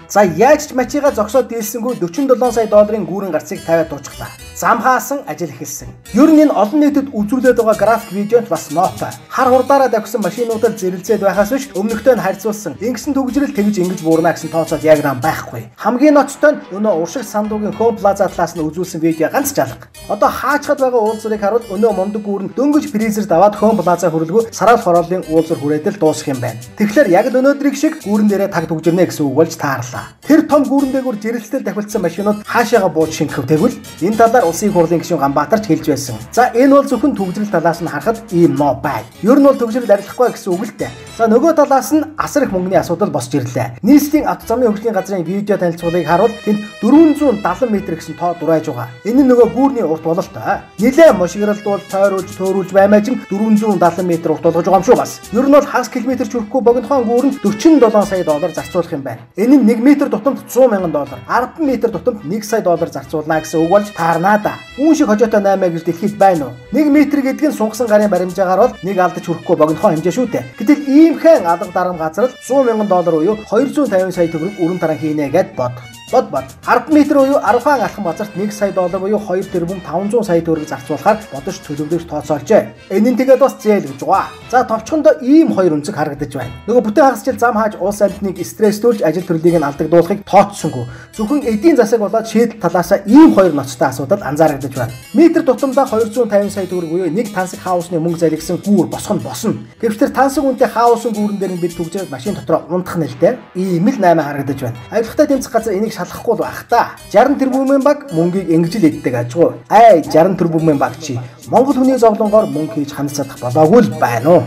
За яаж ч мачига зогсоод дийлсэнгүй 47 сая долларын гүүрэн гарцыг тавиад дуучглаа. Зам хаасан ажил эхэлсэн. Ер нь энэ олон нийтэд үзүүлээд байгаа график видеонд бас нотой. Хар хурдаараа давхсан машинуудад зэрэлзээд байхаас биш өмнөхтэй нь харьцуулсан. Ингэсэн төгжрөл тэгж ингэж буурна гэсэн тооцоод яг нам байхгүй. Хамгийн ноцтой нь өнөө уршиг сандуугийн Home Plaza талаас нь үзүүлсэн видео ганц жалга. Одоо хаачхад байгаа уулзрыг харуул өнөө мундаг гүүрэн дөнгөж фризер даваад Home Plaza хүрэлгүй сараал хорооллын уулзар хүрээдэл дуусах юм байна. Тэгэхээр яг л өнөөдрийг шиг гүүрэн дээрээ таг төгжирнэ гэсэн үг болж таарлаа. Тэр том гүүрэн дээгүүр жирэлтэл давхилсан машинууд хаашаага бууж шингэв тэгвэл энэ талаар Улсын хурлын гишүүн Ганбаатарч хэлж байсан. За энэ бол зөвхөн төгжрөл талаас нь харахад ийм ноо бай. Ер нь бол төгжрөл арилахгүй гэсэн үг л дээ. За нөгөө талаас нь асар их мөнгөний асуудал босч ирлээ. Нийслэлийн автозамын хөгжлийн газрын видео танилцуулгыг харуул тэнд 470 м гэсэн тоо дурайж байгаа. Энэ нь нөгөө гүүрний урт бололтой. Нилээ мошигралдуул тойруулж баймаа чинь 470 м урт болгож байгаа юм шүү бас. Ер нь бол хагас километр ч хүрэхгүй богинохон гүүрэнд 47 сая доллар зарцуулах юм байна. Энэ нь 1 м тутамд 100 мянган доллар, 10 м тутамд 1 сая доллар зарцуулна гэсэн үг болж таарнаа. Үүн шиг хожоотой 8 гэж дэлхийд байна уу? 1 м гэдэг нь сунгасан гарын баримжаагаар бол нэг алдаж хүрэхгүй богинохон хэмжээ шүү дээ. Гэтэл иймхэн алга дарам газар л 100 мянган доллар буюу 250 сая төгрөг өрн таран хийнэ гэд бод. 10 м буюу 10 хаан алхам газарт 1 сая доллар буюу 2 тэрбум 500 сая төгрөг зарцуулахаар бодож төлөвлөж тооцоолжээ. Энэ нь тэгээд бас зээл гэж байгаа. За товчхондоо ийм хоёр үнцэг харагдаж байна. Нөгөө бүтэн хагасчил зам хааж улс амьтныг стресстүүлж ажил төрлийг нь алдагдуулахыг тооцсонгүй. Зөвхөн эдийн засаг болоод шийдэл талаасаа ийм хоёр ноцтой асуудал анзаарагдаж байна. Метр тутамдаа 250 сая төгрөг буюу нэг тансаг хаусны мөнгө залгисан гүүр босгоно босно. Гэвч тэр тансаг үнэтэй хаусын гүүрэн дээр нь бид төгжрээд машин дотроо унтах нь л дээ. Ийм л 8 харагдаж байна. Авилгатай тэмцэх газар энийг шалгахгүй л байх та. 60 тэрбумын баг мөнгийг ингэж л иддэг ажгүй. 60 тэрбумын баг чи Монгол хүний зовлонгоор мөнгө хийж хандж чадах болоогүй л байна уу?